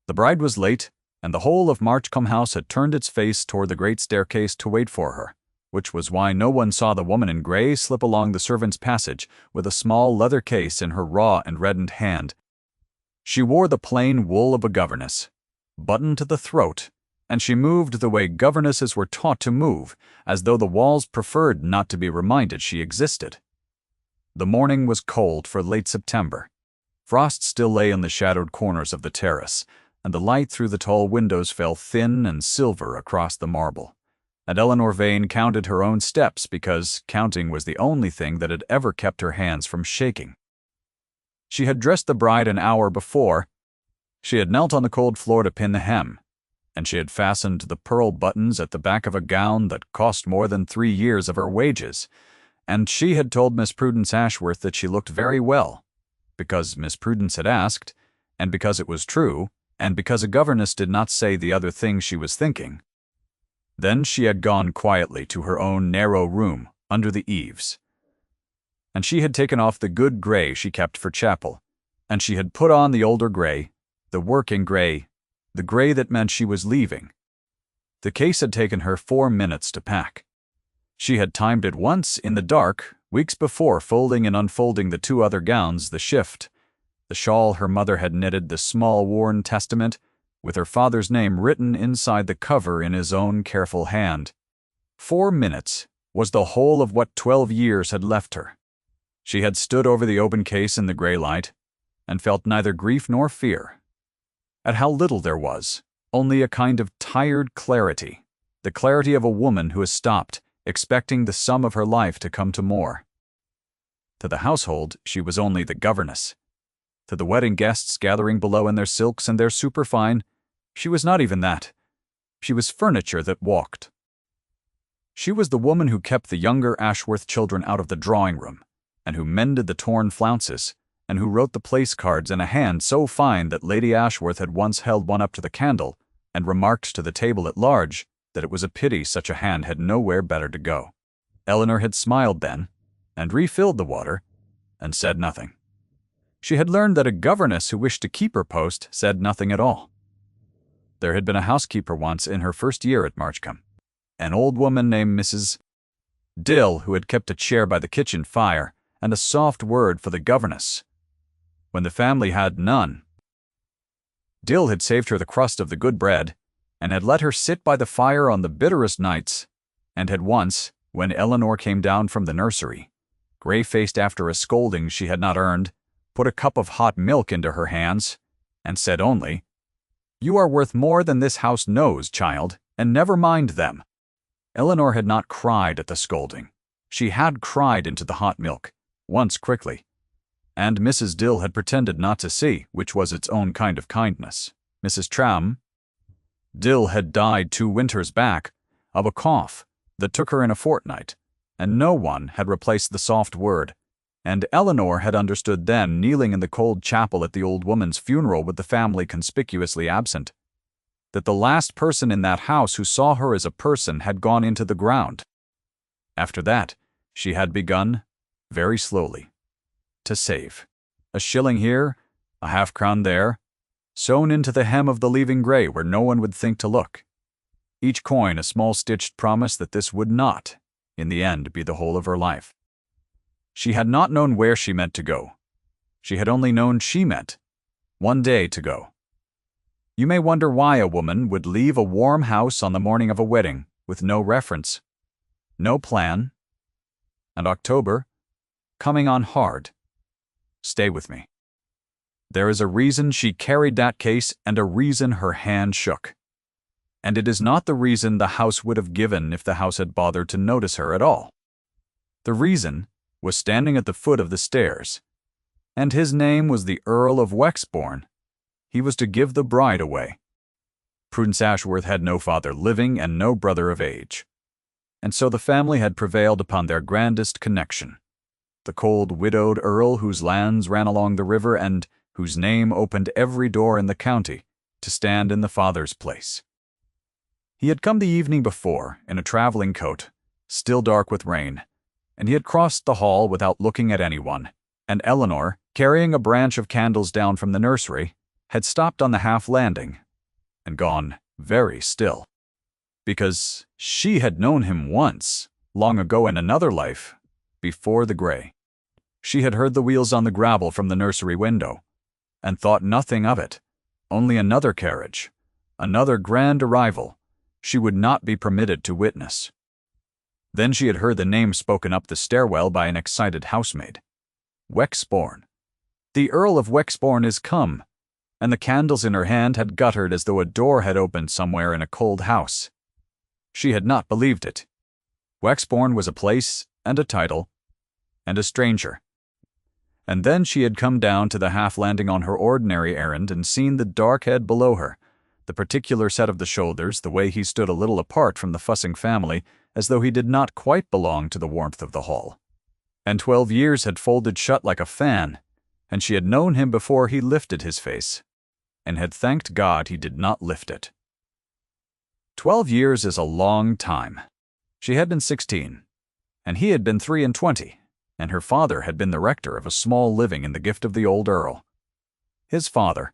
The bride was late, and the whole of Marchcombe House had turned its face toward the great staircase to wait for her, which was why no one saw the woman in grey slip along the servants' passage with a small leather case in her raw and reddened hand. She wore the plain wool of a governess, buttoned to the throat, and she moved the way governesses were taught to move, as though the walls preferred not to be reminded she existed. The morning was cold for late September. Frost still lay in the shadowed corners of the terrace, and the light through the tall windows fell thin and silver across the marble. And Eleanor Vane counted her own steps because counting was the only thing that had ever kept her hands from shaking. She had dressed the bride an hour before. She had knelt on the cold floor to pin the hem, and she had fastened the pearl buttons at the back of a gown that cost more than 3 years of her wages, and she had told Miss Prudence Ashworth that she looked very well, because Miss Prudence had asked, and because it was true, and because a governess did not say the other thing she was thinking. Then she had gone quietly to her own narrow room under the eaves. And she had taken off the good grey she kept for chapel, and she had put on the older grey, the working grey, the grey that meant she was leaving. The case had taken her 4 minutes to pack. She had timed it once in the dark, weeks before folding and unfolding the 2 other gowns, the shift, the shawl her mother had knitted, the small worn testament, with her father's name written inside the cover in his own careful hand. 4 minutes was the whole of what 12 years had left her. She had stood over the open case in the grey light, and felt neither grief nor fear. At how little there was, only a kind of tired clarity, the clarity of a woman who has stopped, expecting the sum of her life to come to more. To the household, she was only the governess. To the wedding guests gathering below in their silks and their superfine, she was not even that. She was furniture that walked. She was the woman who kept the younger Ashworth children out of the drawing-room, and who mended the torn flounces, and who wrote the place cards in a hand so fine that Lady Ashworth had once held one up to the candle and remarked to the table at large that it was a pity such a hand had nowhere better to go. Eleanor had smiled then, and refilled the water, and said nothing. She had learned that a governess who wished to keep her post said nothing at all. There had been a housekeeper once in her first year at Marchcombe, an old woman named Mrs. Dill, who had kept a chair by the kitchen fire and a soft word for the governess when the family had none. Dill had saved her the crust of the good bread, and had let her sit by the fire on the bitterest nights, and had once, when Eleanor came down from the nursery, grey-faced after a scolding she had not earned, put a cup of hot milk into her hands, and said only, "You are worth more than this house knows, child, and never mind them." Eleanor had not cried at the scolding. She had cried into the hot milk, once quickly, and Mrs. Dill had pretended not to see, which was its own kind of kindness. Mrs. Tram Dill had died 2 winters back, of a cough that took her in a fortnight, and no one had replaced the soft word, and Eleanor had understood then, kneeling in the cold chapel at the old woman's funeral with the family conspicuously absent, that the last person in that house who saw her as a person had gone into the ground. After that, she had begun, very slowly, to save. A shilling here, a half-crown there, sewn into the hem of the leaving grey where no one would think to look. Each coin a small stitched promise that this would not, in the end, be the whole of her life. She had not known where she meant to go. She had only known she meant, one day, to go. You may wonder why a woman would leave a warm house on the morning of a wedding, with no reference, no plan, and October, coming on hard. Stay with me. There is a reason she carried that case and a reason her hand shook. And it is not the reason the house would have given if the house had bothered to notice her at all. The reason was standing at the foot of the stairs, and his name was the Earl of Wexbourne. He was to give the bride away. Prudence Ashworth had no father living and no brother of age, and so the family had prevailed upon their grandest connection, the cold widowed earl whose lands ran along the river and whose name opened every door in the county, to stand in the father's place. He had come the evening before in a traveling coat, still dark with rain, and he had crossed the hall without looking at anyone, and Eleanor, carrying a branch of candles down from the nursery, had stopped on the half landing and gone very still, because she had known him once, long ago in another life, before the gray. She had heard the wheels on the gravel from the nursery window, and thought nothing of it, only another carriage, another grand arrival, she would not be permitted to witness. Then she had heard the name spoken up the stairwell by an excited housemaid. Wexbourne. The Earl of Wexbourne is come, and the candles in her hand had guttered as though a door had opened somewhere in a cold house. She had not believed it. Wexbourne was a place and a title and a stranger. And then she had come down to the half-landing on her ordinary errand and seen the dark head below her, the particular set of the shoulders, the way he stood a little apart from the fussing family, as though he did not quite belong to the warmth of the hall. And 12 years had folded shut like a fan, and she had known him before he lifted his face, and had thanked God he did not lift it. 12 years is a long time. She had been 16, and he had been 23, and her father had been the rector of a small living in the gift of the old earl. His father,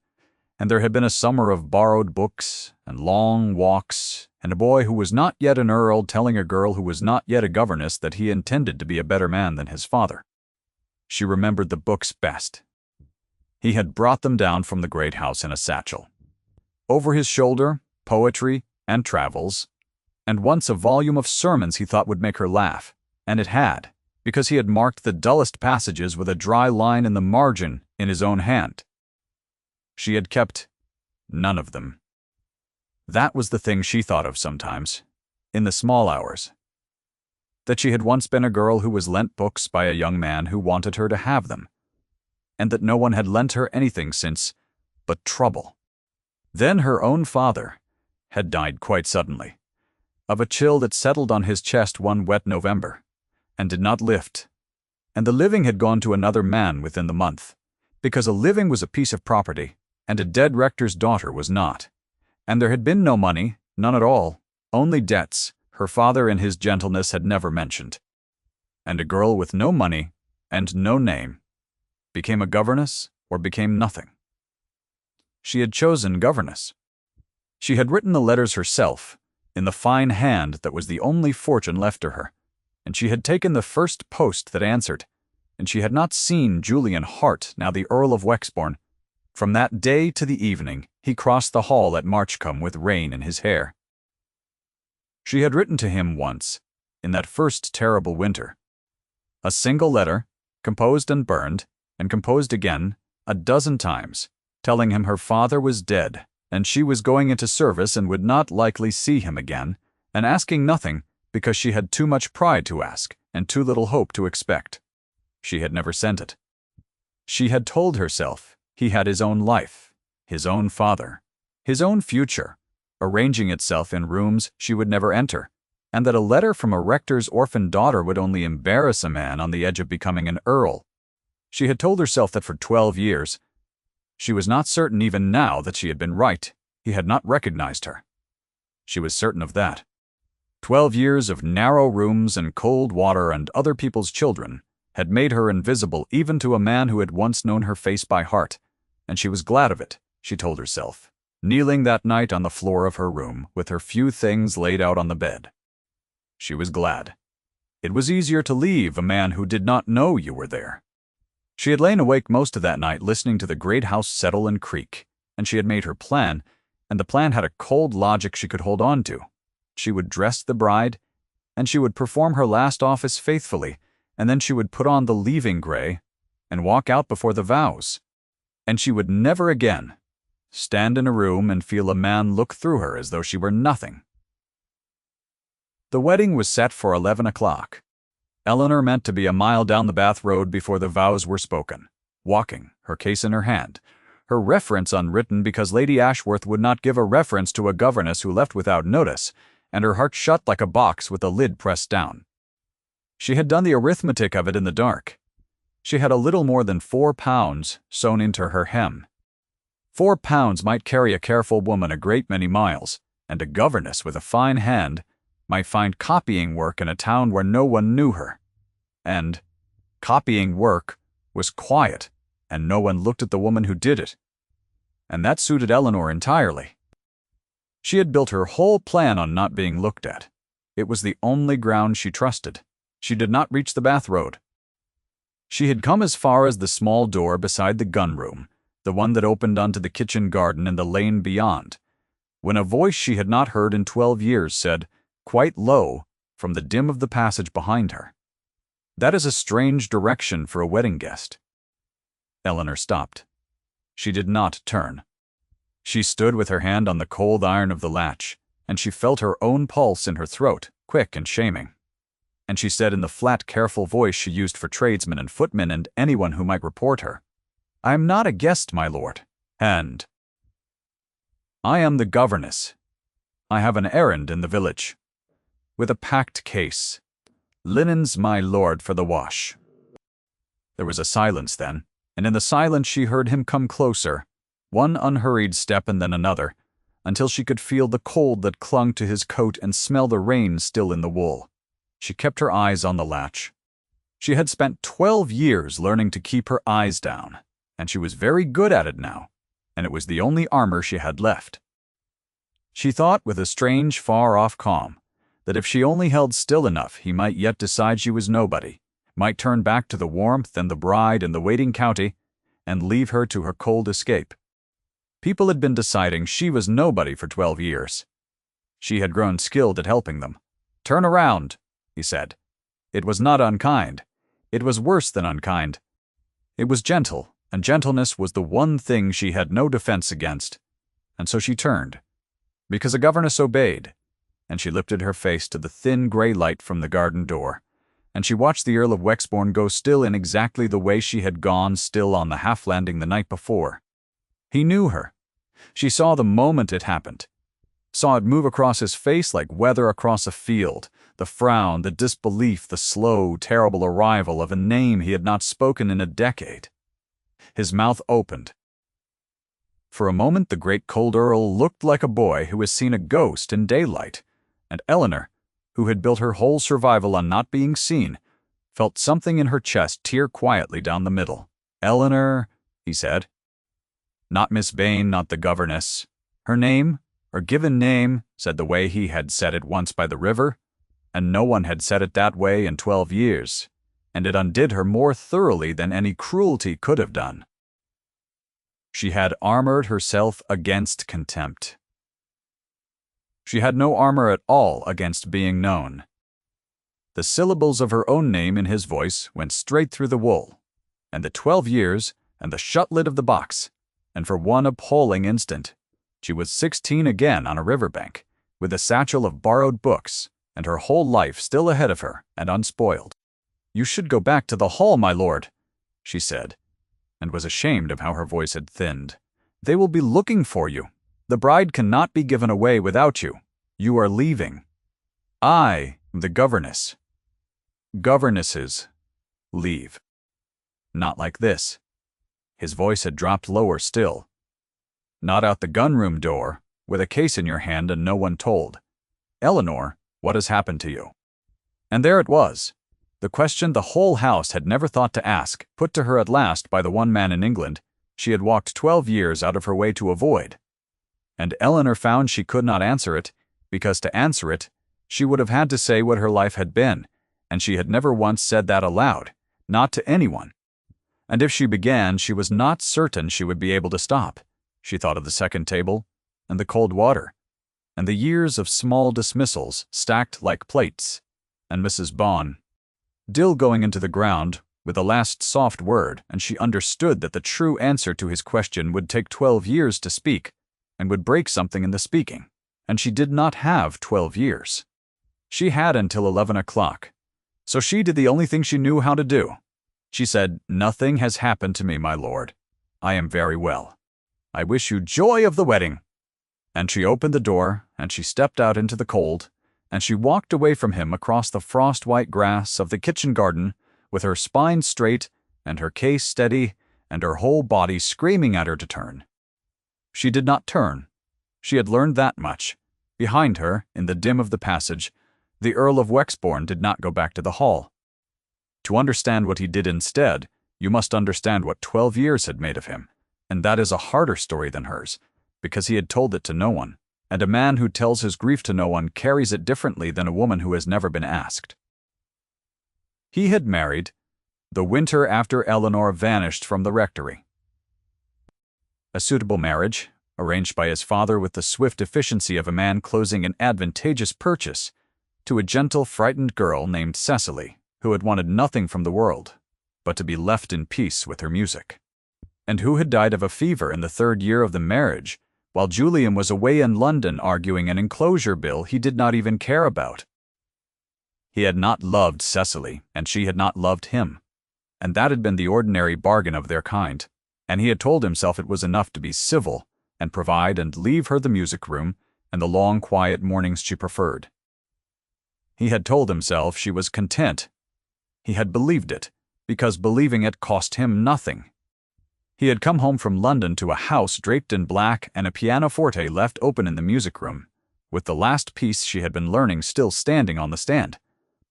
and there had been a summer of borrowed books and long walks, and a boy who was not yet an earl telling a girl who was not yet a governess that he intended to be a better man than his father. She remembered the books best. He had brought them down from the great house in a satchel. Over his shoulder, poetry and travels, and once a volume of sermons he thought would make her laugh, and it had, because he had marked the dullest passages with a dry line in the margin in his own hand. She had kept none of them. That was the thing she thought of sometimes, in the small hours. That she had once been a girl who was lent books by a young man who wanted her to have them, and that no one had lent her anything since but trouble. Then her own father had died quite suddenly, of a chill that settled on his chest one wet November, and did not lift, and the living had gone to another man within the month, because a living was a piece of property, and a dead rector's daughter was not. And there had been no money, none at all, only debts her father in his gentleness had never mentioned. And a girl with no money and no name became a governess or became nothing. She had chosen governess. She had written the letters herself, in the fine hand that was the only fortune left to her, and she had taken the first post that answered, and she had not seen Julian Hart, now the Earl of Wexbourne. From that day to the evening, he crossed the hall at Marchcombe with rain in his hair. She had written to him once, in that first terrible winter. A single letter, composed and burned, and composed again, a dozen times, telling him her father was dead, and she was going into service and would not likely see him again, and asking nothing because she had too much pride to ask and too little hope to expect. She had never sent it. She had told herself he had his own life, his own father, his own future, arranging itself in rooms she would never enter, and that a letter from a rector's orphan daughter would only embarrass a man on the edge of becoming an earl. She had told herself that for 12 years, she was not certain even now that she had been right. He had not recognized her. She was certain of that. 12 years of narrow rooms and cold water and other people's children had made her invisible even to a man who had once known her face by heart, and she was glad of it, she told herself, kneeling that night on the floor of her room with her few things laid out on the bed. She was glad. It was easier to leave a man who did not know you were there. She had lain awake most of that night listening to the great house settle and creak, and she had made her plan, and the plan had a cold logic she could hold on to. She would dress the bride, and she would perform her last office faithfully, and then she would put on the leaving gray and walk out before the vows. And she would never again stand in a room and feel a man look through her as though she were nothing. The wedding was set for 11 o'clock. Eleanor meant to be a mile down the Bath Road before the vows were spoken, walking, her case in her hand, her reference unwritten because Lady Ashworth would not give a reference to a governess who left without notice, and her heart shut like a box with the lid pressed down. She had done the arithmetic of it in the dark. She had a little more than 4 pounds sewn into her hem. 4 pounds might carry a careful woman a great many miles, and a governess with a fine hand might find copying work in a town where no one knew her. And copying work was quiet, and no one looked at the woman who did it. and that suited Eleanor entirely. She had built her whole plan on not being looked at. It was the only ground she trusted. She did not reach the bath road. She had come as far as the small door beside the gun room, the one that opened onto the kitchen garden and the lane beyond, when a voice she had not heard in 12 years said, quite low, from the dim of the passage behind her, "That is a strange direction for a wedding guest." Eleanor stopped. She did not turn. She stood with her hand on the cold iron of the latch, and she felt her own pulse in her throat, quick and shaming. And she said in the flat, careful voice she used for tradesmen and footmen and anyone who might report her, "I am not a guest, my lord, and I am the governess. I have an errand in the village, with a packed case. Linens, my lord, for the wash." There was a silence then, and in the silence she heard him come closer, one unhurried step and then another, until she could feel the cold that clung to his coat and smell the rain still in the wool. She kept her eyes on the latch. She had spent 12 years learning to keep her eyes down, and she was very good at it now, and it was the only armor she had left. She thought with a strange, far-off calm that if she only held still enough he might yet decide she was nobody, might turn back to the warmth and the bride and the waiting county, and leave her to her cold escape. People had been deciding she was nobody for 12 years. She had grown skilled at helping them. "Turn around," he said. It was not unkind. It was worse than unkind. It was gentle, and gentleness was the one thing she had no defense against. And so she turned, because a governess obeyed, and she lifted her face to the thin gray light from the garden door, and she watched the Earl of Wexbourne go still in exactly the way she had gone still on the half-landing the night before. He knew her. She saw the moment it happened, saw it move across his face like weather across a field, the frown, the disbelief, the slow, terrible arrival of a name he had not spoken in a decade. His mouth opened. For a moment the great cold Earl looked like a boy who has seen a ghost in daylight, and Eleanor, who had built her whole survival on not being seen, felt something in her chest tear quietly down the middle. "Eleanor," he said. "Not Miss Bain, not the governess. Her name, her given name, said the way he had said it once by the river, and no one had said it that way in 12 years, and it undid her more thoroughly than any cruelty could have done. She had armored herself against contempt. She had no armor at all against being known. The syllables of her own name in his voice went straight through the wool, and the 12 years, and the shut lid of the box, and for one appalling instant, she was 16 again on a riverbank, with a satchel of borrowed books, and her whole life still ahead of her and unspoiled. "You should go back to the hall, my lord," she said, and was ashamed of how her voice had thinned. "They will be looking for you. The bride cannot be given away without you. You are leaving. I am the governess. Governesses leave. Not like this." His voice had dropped lower still. "Not out the gun-room door, with a case in your hand and no one told. Eleanor, what has happened to you?" And there it was, the question the whole house had never thought to ask, put to her at last by the one man in England she had walked 12 years out of her way to avoid. And Eleanor found she could not answer it, because to answer it, she would have had to say what her life had been, and she had never once said that aloud, not to anyone. And if she began, she was not certain she would be able to stop. She thought of the second table, and the cold water, and the years of small dismissals stacked like plates, and Mrs. Bond. Dill going into the ground with the last soft word, and she understood that the true answer to his question would take 12 years to speak, and would break something in the speaking, and she did not have 12 years. She had until 11 o'clock, so she did the only thing she knew how to do. She said, "Nothing has happened to me, my lord. I am very well. I wish you joy of the wedding." And she opened the door, and she stepped out into the cold, and she walked away from him across the frost-white grass of the kitchen garden, with her spine straight, and her case steady, and her whole body screaming at her to turn. She did not turn. She had learned that much. Behind her, in the dim of the passage, the Earl of Wexbourne did not go back to the hall. To understand what he did instead, you must understand what 12 years had made of him, And that is a harder story than hers, because he had told it to no one, and a man who tells his grief to no one carries it differently than a woman who has never been asked. He had married the winter after Eleanor vanished from the rectory. A suitable marriage, arranged by his father with the swift efficiency of a man closing an advantageous purchase, to a gentle, frightened girl named Cecily, who had wanted nothing from the world but to be left in peace with her music, and who had died of a fever in the 3rd year of the marriage, while Julian was away in London arguing an enclosure bill he did not even care about. He had not loved Cecily, and she had not loved him, and that had been the ordinary bargain of their kind, and he had told himself it was enough to be civil and provide and leave her the music room and the long, quiet mornings she preferred. He had told himself she was content. He had believed it, because believing it cost him nothing. He had come home from London to a house draped in black and a pianoforte left open in the music room, with the last piece she had been learning still standing on the stand,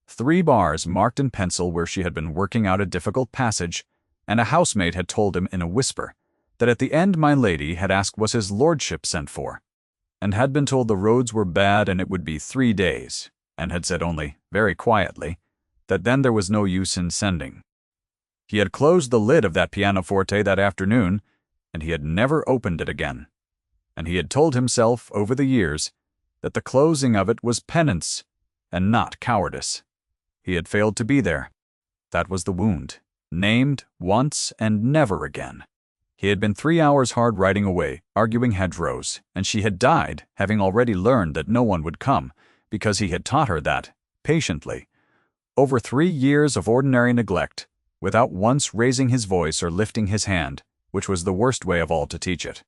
3 bars marked in pencil where she had been working out a difficult passage, and a housemaid had told him in a whisper that at the end my lady had asked was his lordship sent for, and had been told the roads were bad and it would be 3 days, and had said only, very quietly, that then there was no use in sending. He had closed the lid of that pianoforte that afternoon, and he had never opened it again. And he had told himself over the years that the closing of it was penance and not cowardice. He had failed to be there. That was the wound, named once and never again. He had been 3 hours hard riding away, arguing hedgerows, and she had died, having already learned that no one would come, because he had taught her that, patiently, over 3 years of ordinary neglect, without once raising his voice or lifting his hand, which was the worst way of all to teach it.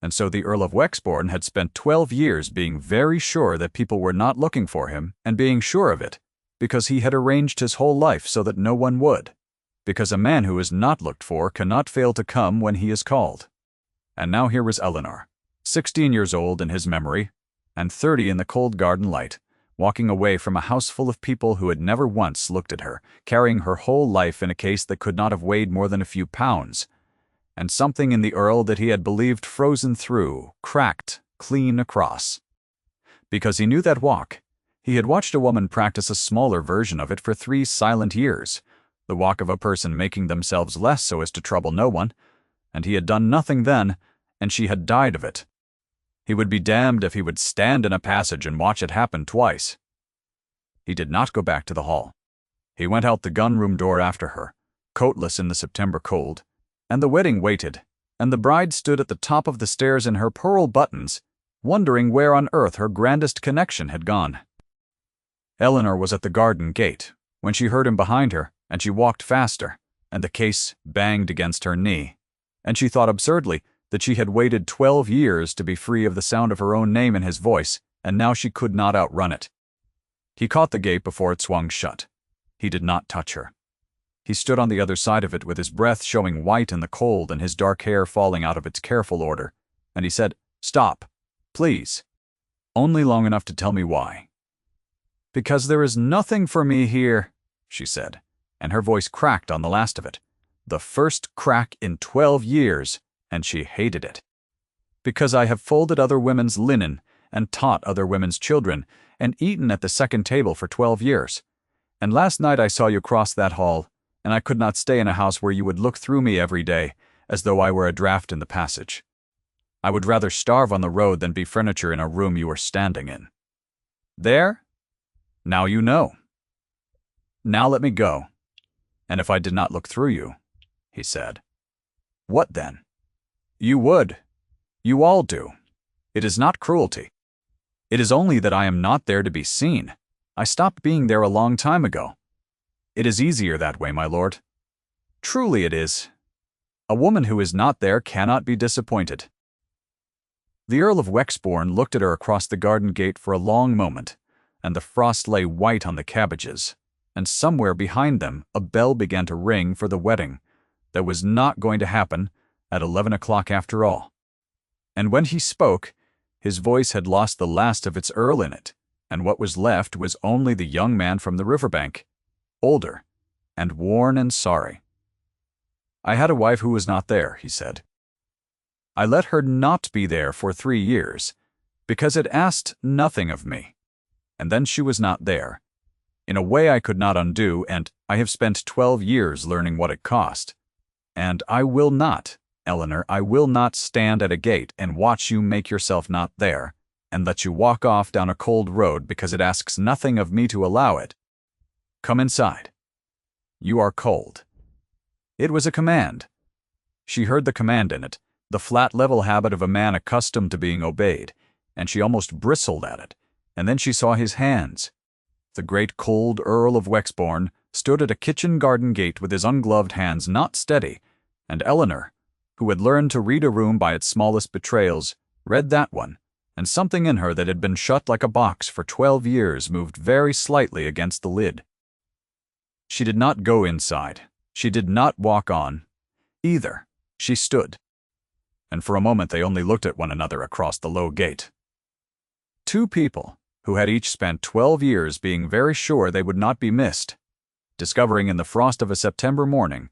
And so the Earl of Wexbourne had spent 12 years being very sure that people were not looking for him, and being sure of it, because he had arranged his whole life so that no one would, because a man who is not looked for cannot fail to come when he is called. And now here was Eleanor, 16 years old in his memory, and 30 in the cold garden light, walking away from a house full of people who had never once looked at her, carrying her whole life in a case that could not have weighed more than a few pounds, and something in the Earl that he had believed frozen through, cracked, clean across. Because he knew that walk, he had watched a woman practice a smaller version of it for 3 silent years, the walk of a person making themselves less so as to trouble no one, and he had done nothing then, and she had died of it. He would be damned if he would stand in a passage and watch it happen twice. He did not go back to the hall. He went out the gun-room door after her, coatless in the September cold, and the wedding waited, and the bride stood at the top of the stairs in her pearl buttons, wondering where on earth her grandest connection had gone. Eleanor was at the garden gate, when she heard him behind her, and she walked faster, and the case banged against her knee, and she thought absurdly that she had waited 12 years to be free of the sound of her own name in his voice, and now she could not outrun it. He caught the gate before it swung shut. He did not touch her. He stood on the other side of it with his breath showing white in the cold and his dark hair falling out of its careful order, and he said, "Stop, please. Only long enough to tell me why." "Because there is nothing for me here," she said, and her voice cracked on the last of it. The first crack in 12 years, and she hated it. "Because I have folded other women's linen, and taught other women's children, and eaten at the second table for 12 years. And last night I saw you cross that hall, and I could not stay in a house where you would look through me every day, as though I were a draught in the passage. I would rather starve on the road than be furniture in a room you were standing in. There? Now you know. Now let me go. And if I did not look through you," he said. "What then? You would. You all do. It is not cruelty. It is only that I am not there to be seen. I stopped being there a long time ago. It is easier that way, my lord. Truly it is. A woman who is not there cannot be disappointed." The Earl of Wexbourne looked at her across the garden gate for a long moment, and the frost lay white on the cabbages, and somewhere behind them a bell began to ring for the wedding that was not going to happen at 11 o'clock after all. And when he spoke, his voice had lost the last of its earl in it, and what was left was only the young man from the riverbank, older, and worn and sorry. "I had a wife who was not there," he said. I let her not be there for 3 years, because it asked nothing of me. And then she was not there. In a way I could not undo, and I have spent 12 years learning what it cost. And I will not, Eleanor, I will not stand at a gate and watch you make yourself not there, and let you walk off down a cold road because it asks nothing of me to allow it. Come inside. You are cold. It was a command. She heard the command in it, the flat level habit of a man accustomed to being obeyed, and she almost bristled at it, and then she saw his hands. The great cold Earl of Wexbourne stood at a kitchen garden gate with his ungloved hands not steady, and Eleanor, who had learned to read a room by its smallest betrayals, read that one, and something in her that had been shut like a box for 12 years moved very slightly against the lid. She did not go inside. She did not walk on, either. She stood. And for a moment they only looked at one another across the low gate. Two people who had each spent 12 years being very sure they would not be missed, discovering in the frost of a September morning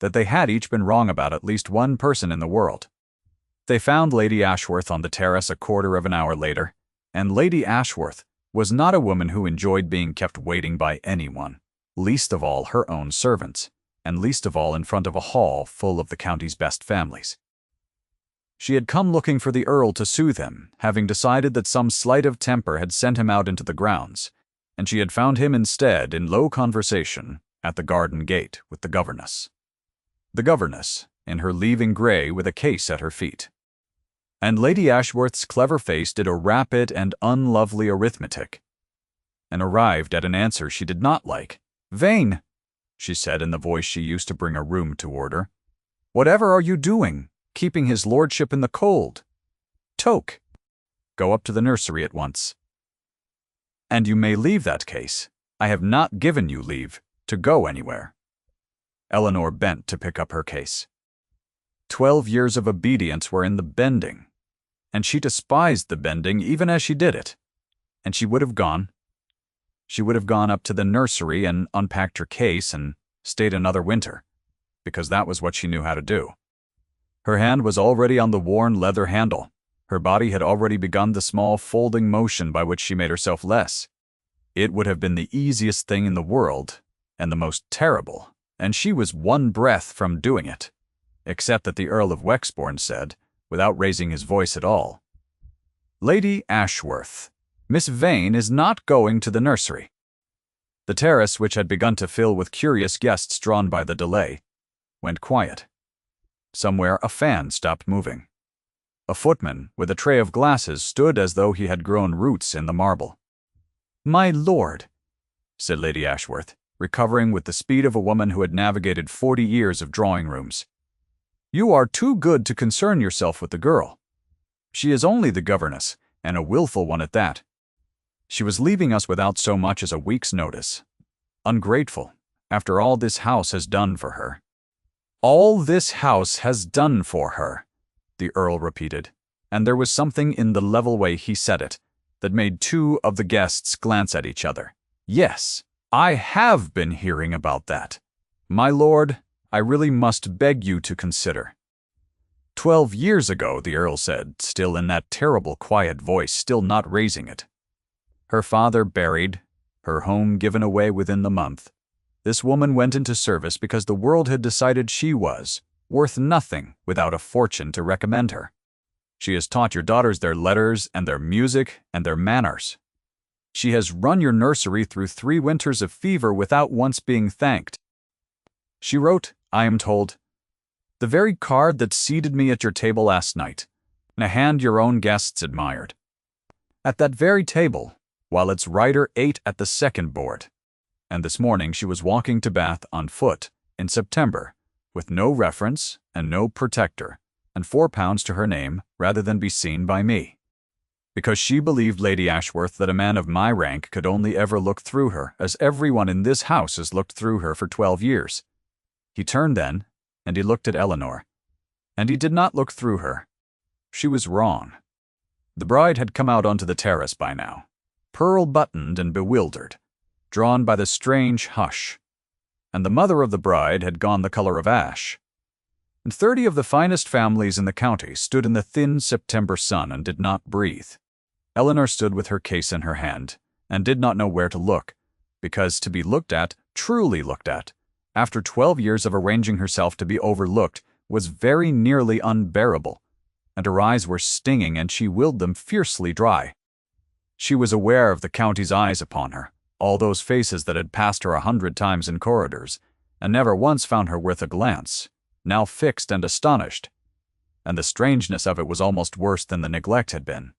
that they had each been wrong about at least one person in the world. They found Lady Ashworth on the terrace a quarter of an hour later, and Lady Ashworth was not a woman who enjoyed being kept waiting by anyone, least of all her own servants, and least of all in front of a hall full of the county's best families. She had come looking for the Earl to soothe him, having decided that some slight of temper had sent him out into the grounds, and she had found him instead in low conversation at the garden gate with the governess. The governess, in her leaving grey with a case at her feet. And Lady Ashworth's clever face did a rapid and unlovely arithmetic, and arrived at an answer she did not like. "Vane," she said in the voice she used to bring a room to order, "whatever are you doing, keeping his lordship in the cold? Toke, go up to the nursery at once. And you may leave that case. I have not given you leave to go anywhere." Eleanor bent to pick up her case. 12 years of obedience were in the bending, and she despised the bending even as she did it. And she would have gone. She would have gone up to the nursery and unpacked her case and stayed another winter, because that was what she knew how to do. Her hand was already on the worn leather handle. Her body had already begun the small folding motion by which she made herself less. It would have been the easiest thing in the world, and the most terrible, and she was one breath from doing it, except that the Earl of Wexbourne said, without raising his voice at all, "Lady Ashworth, Miss Vane is not going to the nursery." The terrace, which had begun to fill with curious guests drawn by the delay, went quiet. Somewhere a fan stopped moving. A footman with a tray of glasses stood as though he had grown roots in the marble. "My lord," said Lady Ashworth, recovering with the speed of a woman who had navigated 40 years of drawing-rooms, "you are too good to concern yourself with the girl. She is only the governess, and a willful one at that. She was leaving us without so much as a week's notice. Ungrateful, after all this house has done for her." "All this house has done for her," the Earl repeated, and there was something in the level way he said it that made two of the guests glance at each other. "Yes, I have been hearing about that. My lord, I really must beg you to consider." 12 years ago, the Earl said, still in that terrible quiet voice, still not raising it. Her father buried, her home given away within the month. This woman went into service because the world had decided she was worth nothing without a fortune to recommend her. She has taught your daughters their letters and their music and their manners. She has run your nursery through 3 winters of fever without once being thanked. She wrote, I am told, the very card that seated me at your table last night, in a hand your own guests admired. At that very table, while its writer ate at the second board. And this morning she was walking to Bath on foot, in September, with no reference and no protector, and £4 to her name rather than be seen by me. Because she believed, Lady Ashworth, that a man of my rank could only ever look through her, as everyone in this house has looked through her for 12 years. He turned then, and he looked at Eleanor. And he did not look through her. She was wrong. The bride had come out onto the terrace by now, pearl-buttoned and bewildered, drawn by the strange hush, and the mother of the bride had gone the color of ash. and 30 of the finest families in the county stood in the thin September sun and did not breathe. Eleanor stood with her case in her hand, and did not know where to look, because to be looked at, truly looked at, after 12 years of arranging herself to be overlooked, was very nearly unbearable, and her eyes were stinging and she willed them fiercely dry. She was aware of the county's eyes upon her, all those faces that had passed her 100 times in corridors, and never once found her worth a glance, now fixed and astonished, and the strangeness of it was almost worse than the neglect had been.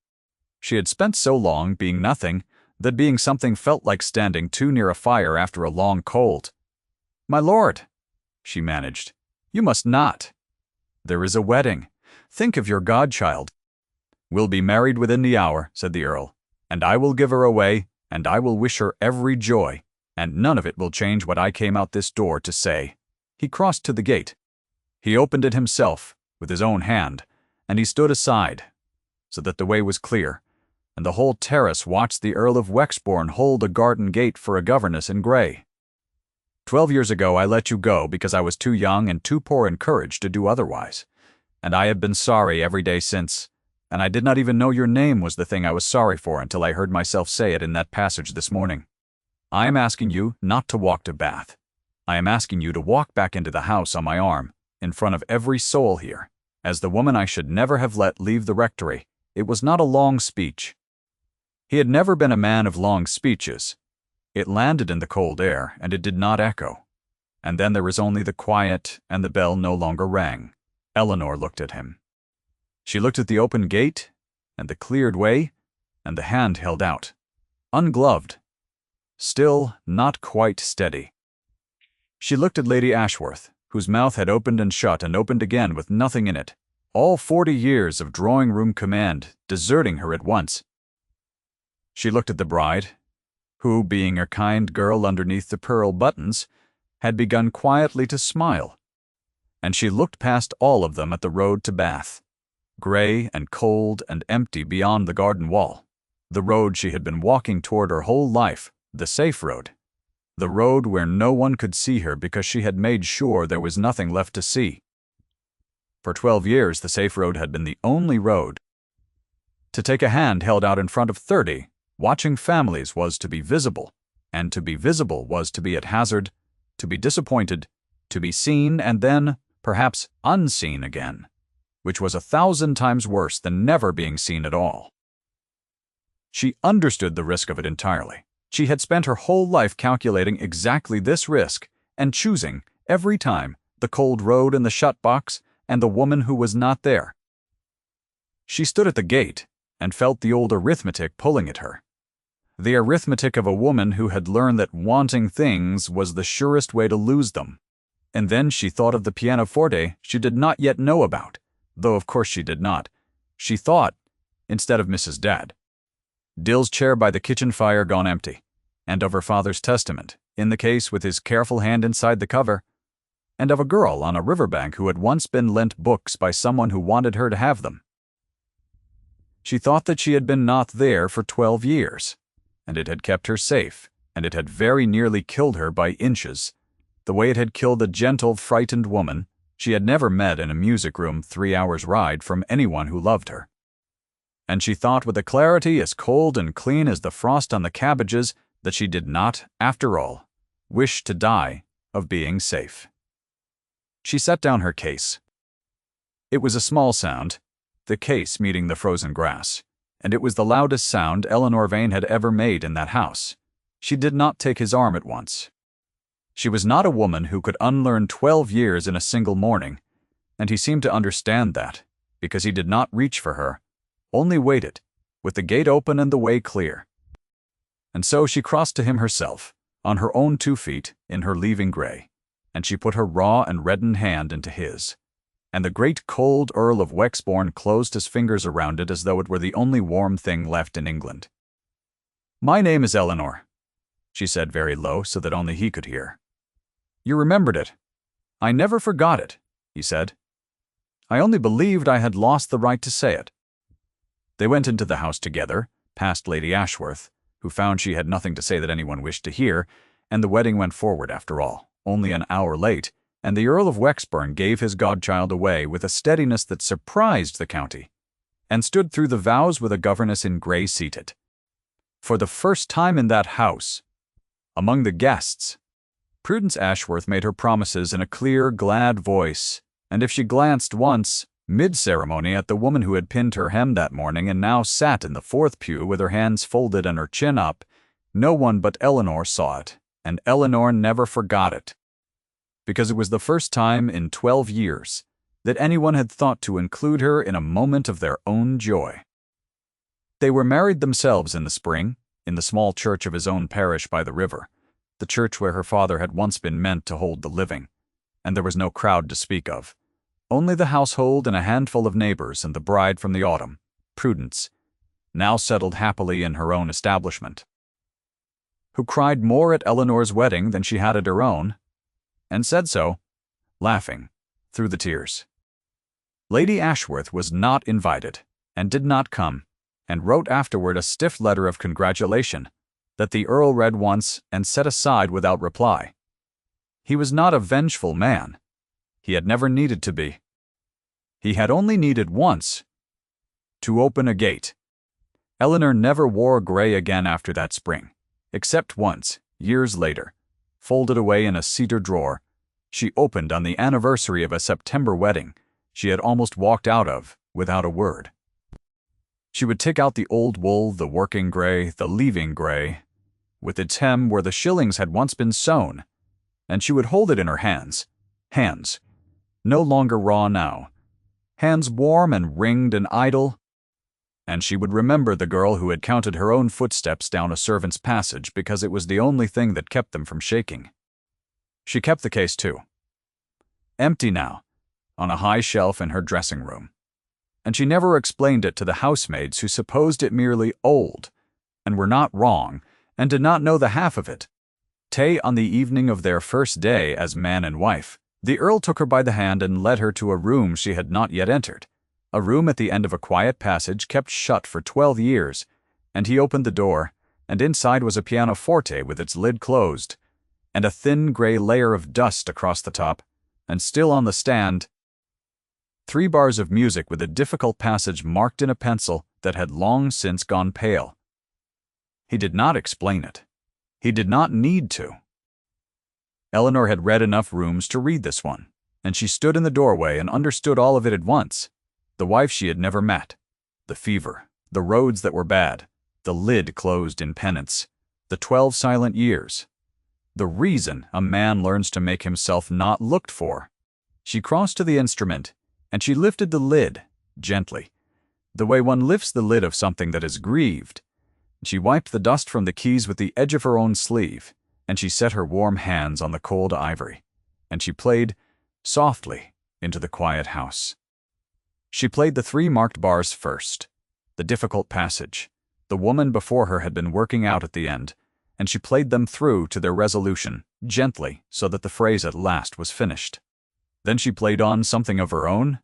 She had spent so long being nothing that being something felt like standing too near a fire after a long cold. "My lord," she managed, "you must not. There is a wedding. Think of your godchild." "We'll be married within the hour," said the Earl, "and I will give her away, and I will wish her every joy, and none of it will change what I came out this door to say." He crossed to the gate. He opened it himself, with his own hand, and he stood aside, so that the way was clear, and the whole terrace watched the Earl of Wexbourne hold a garden gate for a governess in grey. 12 years ago I let you go because I was too young and too poor in courage to do otherwise, and I have been sorry every day since, and I did not even know your name was the thing I was sorry for until I heard myself say it in that passage this morning. I am asking you not to walk to Bath. I am asking you to walk back into the house on my arm, in front of every soul here, as the woman I should never have let leave the rectory. It was not a long speech. He had never been a man of long speeches. It landed in the cold air, and it did not echo. And then there was only the quiet, and the bell no longer rang. Eleanor looked at him. She looked at the open gate, and the cleared way, and the hand held out, ungloved, still not quite steady. She looked at Lady Ashworth, whose mouth had opened and shut and opened again with nothing in it, all 40 years of drawing-room command deserting her at once. She looked at the bride, who, being a kind girl underneath the pearl buttons, had begun quietly to smile, and she looked past all of them at the road to Bath, grey and cold and empty beyond the garden wall, the road she had been walking toward her whole life, the safe road, the road where no one could see her because she had made sure there was nothing left to see. For 12 years the safe road had been the only road. To take a hand held out in front of 30, watching families was to be visible, and to be visible was to be at hazard, to be disappointed, to be seen and then, perhaps, unseen again, which was 1,000 times worse than never being seen at all. She understood the risk of it entirely. She had spent her whole life calculating exactly this risk and choosing, every time, the cold road and the shut box and the woman who was not there. She stood at the gate and felt the old arithmetic pulling at her. The arithmetic of a woman who had learned that wanting things was the surest way to lose them. And then she thought of the pianoforte she did not yet know about, though of course she did not. She thought, instead of Mrs. Dad, Dill's chair by the kitchen fire gone empty, and of her father's testament, in the case with his careful hand inside the cover, and of a girl on a riverbank who had once been lent books by someone who wanted her to have them. She thought that she had been not there for 12 years, and it had kept her safe, and it had very nearly killed her by inches, the way it had killed a gentle, frightened woman she had never met in a music room 3 hours' ride from anyone who loved her. And she thought with a clarity as cold and clean as the frost on the cabbages that she did not, after all, wish to die of being safe. She set down her case. It was a small sound, the case meeting the frozen grass, and it was the loudest sound Eleanor Vane had ever made in that house. She did not take his arm at once. She was not a woman who could unlearn 12 years in a single morning, and he seemed to understand that, because he did not reach for her, only waited, with the gate open and the way clear. And so she crossed to him herself, on her own 2 feet, in her leaving grey, and she put her raw and reddened hand into his, and the great cold Earl of Wexbourne closed his fingers around it as though it were the only warm thing left in England. "My name is Eleanor," she said very low so that only he could hear. "You remembered it." "I never forgot it," he said. "I only believed I had lost the right to say it." They went into the house together, past Lady Ashworth, who found she had nothing to say that anyone wished to hear, and the wedding went forward after all, only an hour late, and the Earl of Wexburn gave his godchild away with a steadiness that surprised the county, and stood through the vows with a governess in grey seated. For the first time in that house, among the guests, Prudence Ashworth made her promises in a clear, glad voice, and if she glanced once, mid-ceremony, at the woman who had pinned her hem that morning and now sat in the fourth pew with her hands folded and her chin up, no one but Eleanor saw it, and Eleanor never forgot it, because it was the first time in 12 years that anyone had thought to include her in a moment of their own joy. They were married themselves in the spring, in the small church of his own parish by the river, the church where her father had once been meant to hold the living, and there was no crowd to speak of, only the household and a handful of neighbors and the bride from the autumn, Prudence, now settled happily in her own establishment, who cried more at Eleanor's wedding than she had at her own, and said so, laughing, through the tears. Lady Ashworth was not invited, and did not come, and wrote afterward a stiff letter of congratulation that the Earl read once and set aside without reply. He was not a vengeful man. He had never needed to be. He had only needed once to open a gate. Eleanor never wore grey again after that spring, except once, years later, folded away in a cedar drawer, she opened on the anniversary of a September wedding she had almost walked out of without a word. She would take out the old wool, the working grey, the leaving grey, with its hem where the shillings had once been sewn, and she would hold it in her hands, no longer raw now, hands warm and ringed and idle, and she would remember the girl who had counted her own footsteps down a servant's passage because it was the only thing that kept them from shaking. She kept the case too, empty now, on a high shelf in her dressing room, and she never explained it to the housemaids who supposed it merely old, and were not wrong, and did not know the half of it. On the evening of their first day as man and wife, the Earl took her by the hand and led her to a room she had not yet entered, a room at the end of a quiet passage kept shut for 12 years, and he opened the door, and inside was a pianoforte with its lid closed, and a thin grey layer of dust across the top, and still on the stand, 3 bars of music with a difficult passage marked in a pencil that had long since gone pale. He did not explain it. He did not need to. Eleanor had read enough rooms to read this one, and she stood in the doorway and understood all of it at once. The wife she had never met, the fever, the roads that were bad, the lid closed in penance, the 12 silent years, the reason a man learns to make himself not looked for. She crossed to the instrument, and she lifted the lid, gently, the way one lifts the lid of something that is grieved. She wiped the dust from the keys with the edge of her own sleeve, and she set her warm hands on the cold ivory, and she played softly into the quiet house. She played the 3 marked bars first, the difficult passage. The woman before her had been working out at the end, and she played them through to their resolution, gently, so that the phrase at last was finished. Then she played on something of her own,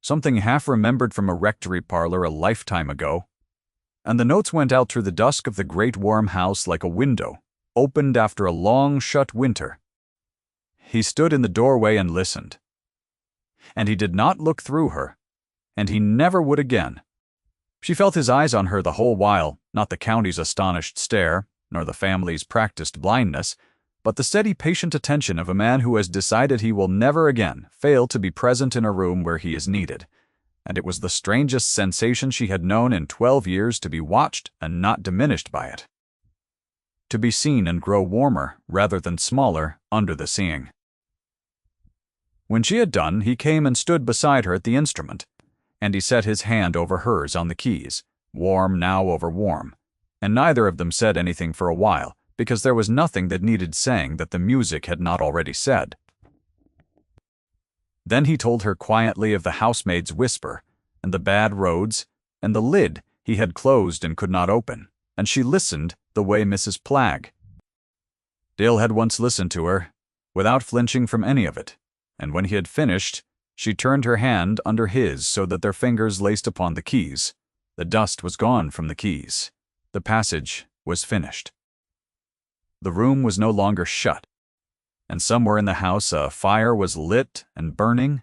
something half-remembered from a rectory parlor a lifetime ago, and the notes went out through the dusk of the great warm house like a window, opened after a long-shut winter. He stood in the doorway and listened. And he did not look through her, and he never would again. She felt his eyes on her the whole while, not the county's astonished stare, nor the family's practiced blindness, but the steady, patient attention of a man who has decided he will never again fail to be present in a room where he is needed. And it was the strangest sensation she had known in 12 years to be watched and not diminished by it. To be seen and grow warmer, rather than smaller, under the seeing. When she had done, he came and stood beside her at the instrument, and he set his hand over hers on the keys, warm now over warm, and neither of them said anything for a while, because there was nothing that needed saying that the music had not already said. Then he told her quietly of the housemaid's whisper, and the bad roads, and the lid he had closed and could not open, and she listened the way Mrs. Plagg. Dale had once listened to her, without flinching from any of it, and when he had finished, she turned her hand under his so that their fingers laced upon the keys. The dust was gone from the keys. The passage was finished. The room was no longer shut, and somewhere in the house a fire was lit and burning,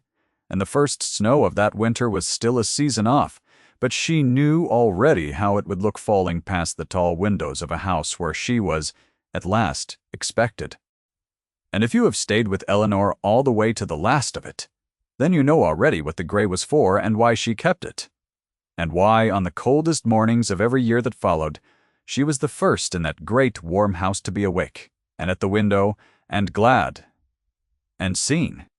and the first snow of that winter was still a season off, but she knew already how it would look falling past the tall windows of a house where she was, at last, expected. And if you have stayed with Eleanor all the way to the last of it, then you know already what the gray was for and why she kept it, and why, on the coldest mornings of every year that followed, she was the first in that great warm house to be awake, and at the window, and glad, and seen.